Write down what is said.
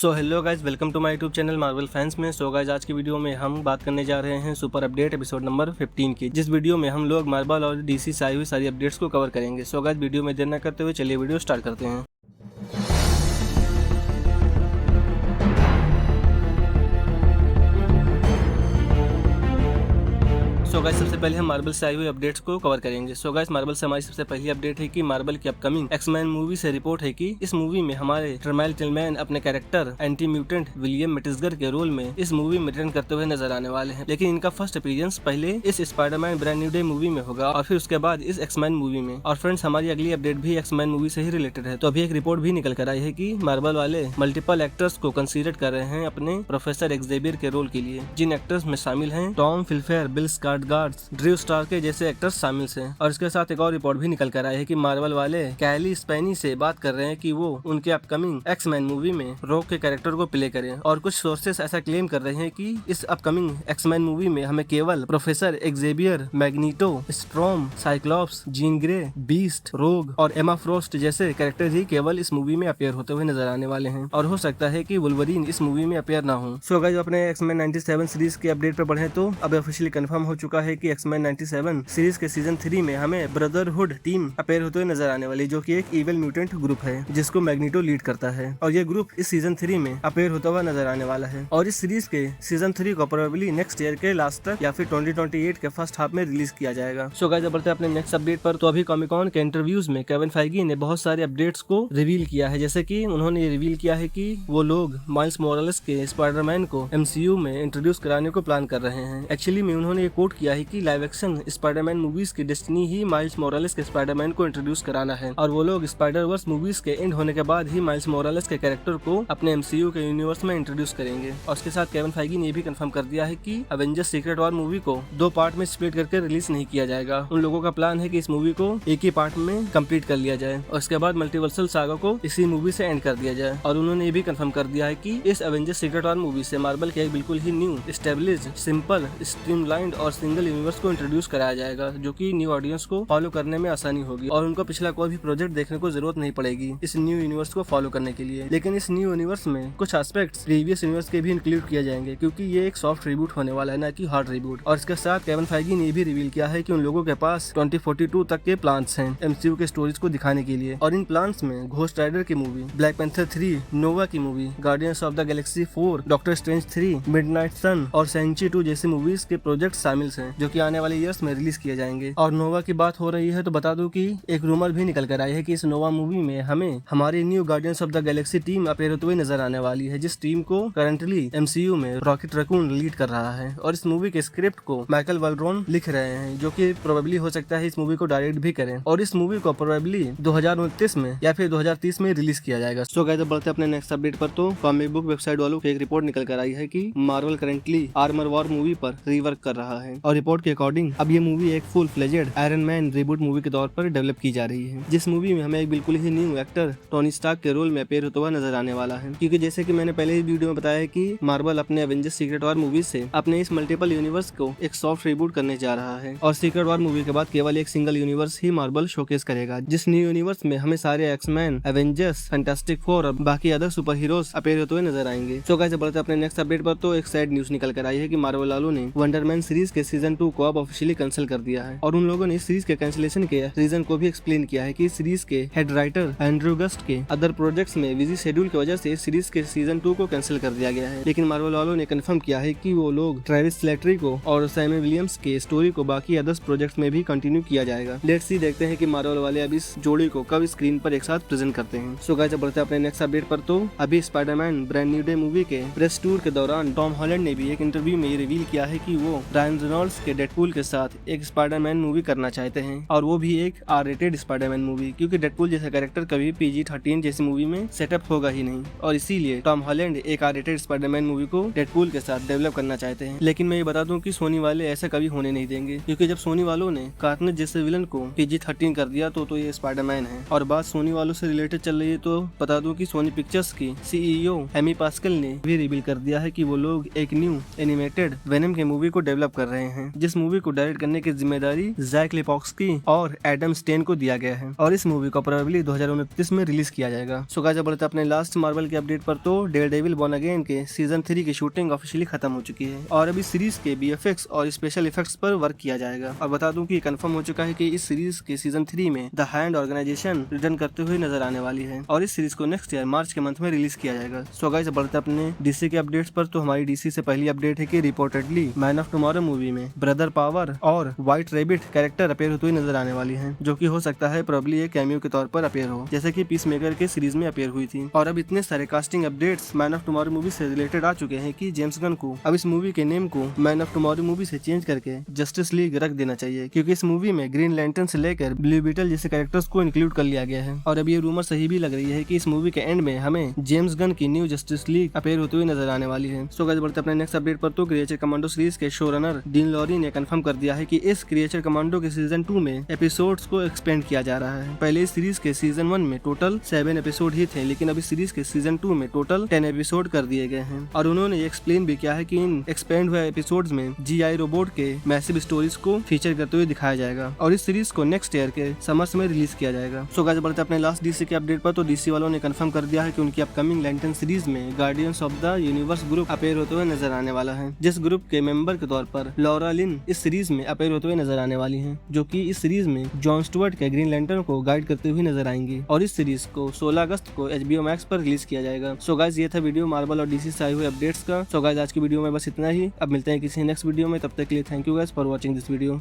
So hello guys, welcome to my YouTube channel Marvel fans में। So guys, आज की video में हम बात करने जा रहे हैं सुपर अपडेट एपिसोड नंबर 15 की, जिस वीडियो में हम लोग मार्वल और डीसी से आई हुई सारी अपडेट्स को कवर करेंगे। सो गाइज, वीडियो में देर न करते हुए चलिए वीडियो स्टार्ट करते हैं। सो गाइस, सबसे पहले हम मार्वल से आई हुई अपडेट्स को कवर करेंगे। सो गाइस, मार्वल से हमारी सबसे पहली अपडेट है कि मार्वल की अपकमिंग एक्स-मैन मूवी से रिपोर्ट है कि इस मूवी में हमारे ट्रमाइल टिलमैन अपने कैरेक्टर एंटी म्यूटेंट विलियम मेटिसगर के रोल में इस मूवी में रिटर्न करते हुए नजर आने वाले हैं। लेकिन इनका फर्स्ट अपीयरेंस पहले इस Spiderman brand new day movie में होगा और फिर उसके बाद इस एक्स-मैन मूवी में। और फ्रेंड्स, हमारी अगली अपडेट भी एक्स-मैन मूवी से ही रिलेटेड है। तो अभी एक रिपोर्ट भी निकल कर आई है कि मार्वल वाले मल्टीपल एक्टर्स को कंसीडर कर रहे हैं अपने प्रोफेसर एक्जेवियर के रोल के लिए, जिन एक्टर्स में शामिल हैं Tom Pelphrey, Bill Skarsgard, Drew Starr के जैसे एक्टर्स शामिल हैं। और इसके साथ एक और रिपोर्ट भी निकल कर आया है कि मार्वल वाले कैली स्पेनी से बात कर रहे हैं कि वो उनके अपकमिंग एक्स-मैन मूवी में रॉक के कैरेक्टर को प्ले करें। और कुछ सोर्सेस ऐसा क्लेम कर रहे हैं कि इस अपकमिंग एक्स-मैन मूवी में हमें केवल professor Xavier, magneto, storm, Cyclops, Jean Grey, beast, रोग और एमा फ्रॉस्ट जैसे कैरेक्टर ही केवल इस मूवी में अपीयर होते हुए नजर आने वाले हैं। और हो सकता है कि वुल्वरीन इस मूवी में अपीयर ना हो। सो गाइस, अपने एक्स-मैन 97 सीरीज के अपडेट पर बढ़े तो अब ऑफिशियली कंफर्म हो चुका है कि एक्स-मैन 97 सीरीज के सीजन 3 में हमें ब्रदरहुड टीम अपीयर होते हुए नजर आने वाली, जो कि एक इविल म्यूटेंट ग्रुप है जिसको मैग्नीटो लीड करता है। और ये ग्रुप इस सीजन 3 में अपीयर होता हुआ नजर आने वाला है। और इस सीरीज के सीजन 3 को प्रोबेबली नेक्स्ट ईयर के लास्ट तक या फिर 2028 के फर्स्ट हाफ में रिलीज किया जाएगा। सो गाइस, बढ़ते हैं अपने नेक्स्ट अपडेट पर। तो अभी कॉमिक-कॉन के इंटरव्यूज में केविन फाइगी ने बहुत सारे अपडेट्स को रिवील किया है। जैसे कि उन्होंने रिवील किया है कि वो लोग माइल्स मोरालेस के स्पाइडरमैन को एमसीयू में इंट्रोड्यूस कराने को प्लान कर रहे हैं। एक्चुअली में उन्होंने ये कोट किया है कि लाइव एक्शन स्पाइडरमैन मूवीज की डेस्टिनी ही माइल्स मोरालेस के स्पाइडरमैन को इंट्रोड्यूस कराना है। और वो लोग स्पाइडर वर्स मूवीज के एंड होने के बाद ही माइल्स मोरालेस के कैरेक्टर को अपने एमसीयू के यूनिवर्स में इंट्रोड्यूस करेंगे। और उसके साथ केविन फाइगी ने भी कंफर्म कर दिया है कि एवेंजर्स सीक्रेट वॉर मूवी को 2 पार्ट में स्प्लिट करके रिलीज नहीं किया जाएगा। उन लोगों का प्लान है कि इस मूवी को एक ही पार्ट में कंप्लीट कर लिया जाए और उसके बाद मल्टीवर्सल सागा को इसी मूवी से एंड कर दिया जाए। और उन्होंने ये भी कंफर्म कर दिया है कि इस एवेंजर्स सीक्रेट वॉर मूवी से मार्वल के एक बिल्कुल ही न्यू, एस्टेब्लिश्ड, सिंपल, स्ट्रीमलाइंड और सिंगल यूनिवर्स को इंट्रोड्यूस कराया जाएगा, जो कि न्यू ऑडियंस को फॉलो करने में आसानी होगी और उनको पिछला कोई भी प्रोजेक्ट देखने को जरूरत नहीं पड़ेगी इस न्यू यूनिवर्स को फॉलो करने के लिए। लेकिन इस न्यू यूनिवर्स में कुछ एस्पेक्ट्स प्रीवियस यूनिवर्स के भी इंक्लूड किए जाएंगे, क्योंकि ये एक सॉफ्ट रिबूट होने वाला है, ना कि हार्ड रिबूट। और इसके साथ केविन फाइगी ने भी रिवील किया है कि उन लोगों के पास 2042 तक के प्लान्स हैं एमसीयू के स्टोरीज को दिखाने के लिए। और इन प्लान्स में घोस्ट राइडर की मूवी, ब्लैक पैंथर 3, नोवा की movie, Guardians of the Galaxy 4, Doctor Strange 3, Midnight Sons और सेंची 2 जैसी मूवीज के प्रोजेक्ट शामिल हैं, जो कि आने वाले ईयर्स में रिलीज किए जाएंगे। और नोवा की बात हो रही है तो बता दूं कि एक रूमर भी निकल कर आई है कि इस नोवा मूवी में हमें हमारी new guardians of the Galaxy team appear होते हुए नजर आने वाली है, जिस टीम को करंटली एमसीयू में रॉकेट रैकून लीड कर रहा है। और इस मूवी के स्क्रिप्ट को माइकल वाल्ड्रोन लिख रहे हैं, जो कि प्रोबेबली हो सकता है इस मूवी को डायरेक्ट भी करें। और इस मूवी को प्रोबेबली 2029 में या फिर 2030 में रिलीज किया जाएगा। सो गाइस, बढ़ते अपने नेक्स्ट अपडेट पर। तो कॉमिक बुक वेबसाइट वालों की एक रिपोर्ट निकल कर आई है कि Marvel currently armour war movie पर रीवर्क कर रहा है। और रिपोर्ट के अकॉर्डिंग अब ये मूवी एक full fledged iron man reboot movie के तौर पर डेवलप की जा रही है, जिस मूवी में हमें एक बिल्कुल ही न्यू एक्टर टोनी स्टार्क के रोल में अपीयर होता हुआ नजर आने वाला है। क्योंकि जैसे कि मैंने पहले ही वीडियो में बताया कि मार्वल अपने एवेंजर्स सीक्रेट वॉर मूवी से अपने इस मल्टीपल यूनिवर्स को एक सॉफ्ट रिबूट करने जा रहा है। और सीक्रेट वॉर मूवी के बाद केवल एक सिंगल यूनिवर्स ही मार्वल शोकेस करेगा, जिस न्यू यूनिवर्स में हमें सारे एक्स-मैन, एवेंजर्स, फैंटास्टिक फोर और बाकी अदर सुपर हीरोज अपीयर होते हुए नजर आएंगे। सो गाइस, बढ़ते अपने नेक्स्ट अपडेट पर। तो एक सैड न्यूज निकल कर आई है कि मार्वल वालों ने वंडरमैन सीरीज के सीजन 2 को अब ऑफिशियली कैंसिल कर दिया है। और उन लोगों ने इस सीरीज के कैंसिलेशन के रीजन को भी एक्सप्लेन किया है कि सीरीज के हेड राइटर एंड्रू गस्ट के अदर प्रोजेक्ट्स में बिजी शेड्यूल की वजह से सीरीज के सीजन 2 को कैंसिल कर दिया गया है। लेकिन मार्वल वालों ने कंफर्म किया है कि वो लोग ट्रेविस स्लेटरी को और सैमी विलियम्स के स्टोरी को बाकी अदर्स प्रोजेक्ट्स में भी कंटिन्यू किया जाएगा। लेट्स सी, देखते हैं कि मार्वल वाले अब इस जोड़ी को कब स्क्रीन पर एक साथ प्रेजेंट करते हैं। सो गाइस, बढ़ते अपने नेक्स्ट अपडेट पर। तो अभी Spiderman brand new day movie के प्रेस टूर के दौरान टॉम हॉलैंड ने भी एक इंटरव्यू में रिवील किया है कि वो रायन रेनॉल्ड्स के डेडपूल के साथ एक स्पाइडरमैन मूवी करना चाहते हैं, और वो भी एक R-rated स्पाइडरमैन मूवी, क्योंकि डेडपूल जैसा कैरेक्टर कभी PG-13 जैसी मूवी में सेटअप होगा ही नहीं। और इसीलिए टॉम हॉलैंड एक R-rated स्पाइडरमैन मूवी को डेडपूल के साथ डेवलप करना चाहते हैं। लेकिन मैं ये बता दूं कि सोनी वाले ऐसा कभी होने नहीं देंगे, क्योंकि जब सोनी वालों ने कार्नेज जैसे विलन को PG-13 कर दिया तो ये स्पाइडरमैन है। और बात सोनी वालों से रिलेटेड चल रही है तो बता दूं कि सोनी पिक्चर्स की CEO एमी पास्कल ने भी रिवील कर दिया है कि वो लोग एक न्यू एनिमेटेड वेनम के मूवी को डेवलप कर रहे हैं। हैं, जिस मूवी को डायरेक्ट करने की जिम्मेदारी जैक लिपोस्की और एडम स्टेन को दिया गया है और इस मूवी को प्रोबेबली 2029 में रिलीज किया जाएगा। सो गाइस, अब बढ़ते अपने लास्ट मार्वल के अपडेट पर। तो डेयरडेविल बॉर्न अगेन के सीजन 3 की शूटिंग ऑफिशियली खत्म हो चुकी है और अभी सीरीज के BFX और स्पेशल इफेक्ट्स पर वर्क किया जाएगा। और बता दूं कि कंफर्म हो चुका है कि इस सीरीज के सीजन 3 में द हैंड ऑर्गेनाइजेशन रिटर्न करते हुए नजर आने वाली है और इस सीरीज को नेक्स्ट ईयर मार्च के मंथ में रिलीज किया जाएगा। सो गाइस, अब बढ़ते अपने DC के अपडेट्स पर। तो हमारी DC से पहली अपडेट है कि reportedly man of tomorrow movie में ब्रदर पावर और व्हाइट रैबिट कैरेक्टर अपेयर होते हुए नजर आने वाली है, जो कि हो सकता है प्रोबेबली एक कैमियो के तौर पर अपेयर हो, जैसे कि पीस मेकर के सीरीज में अपेयर हुई थी। और अब इतने सारे casting updates man of tomorrow movie से रिलेटेड आ चुके हैं कि जेम्स गन को अब इस मूवी के नेम को मैन ऑफ टुमारो मूवी से चेंज करके जस्टिस लीग रख देना चाहिए, क्योंकि इस मूवी में ग्रीन लैंटर्न से लेकर ब्लू बीटल जैसे कैरेक्टर्स को इंक्लूड कर लिया गया है। और अब ये रूमर सही भी लग रही है कि इस मूवी के एंड में हमें जेम्स गन की न्यू जस्टिस लीग अपेयर होते हुए नजर आने वाली है। सो गाइस, बढ़ते अपने नेक्स्ट अपडेट पर। तो क्रिएचर कमांडो सीरीज के शो रनर डीन लॉरी ने कंफर्म कर दिया है कि इस क्रिएचर कमांडो के सीजन 2 में एपिसोड्स को एक्सपेंड किया जा रहा है। पहले इस सीरीज के सीजन 1 में टोटल 7 एपिसोड ही थे, लेकिन अभी सीरीज के सीजन 2 में टोटल 10 एपिसोड कर दिए गए हैं। और उन्होंने ये एक्सप्लेन भी किया है कि इन एक्सपेंड हुए एपिसोड्स में GI रोबोट के मैसिव स्टोरीज को फीचर करते हुए दिखाया जाएगा और इस सीरीज को नेक्स्ट ईयर के समर्स में रिलीज किया जाएगा। सो गाइस, बढ़ते अपने लास्ट DC के अपडेट पर। तो DC वालों ने कंफर्म कर दिया है कि उनकी अपकमिंग लैंटर्न सीरीज में guardians of the universe group appear होते हुए नजर आने वाला है, जिस ग्रुप के मेंबर के तौर पर लॉरा लिन इस सीरीज में अपेयर होते हुए नजर आने वाली हैं, जो कि इस सीरीज में जॉन स्टुअर्ट के ग्रीन लैंटर्न को गाइड करते हुए नजर आएंगी और इस सीरीज को 16 अगस्त को HBO Max पर रिलीज किया जाएगा। सो गाइस, ये था वीडियो मार्वल और DC से आए हुए अपडेट्स का। सो गाइस, आज की वीडियो में बस इतना ही। अब मिलते हैं किसी नेक्स्ट वीडियो में, तब तक के लिए thank you guys for watching this video.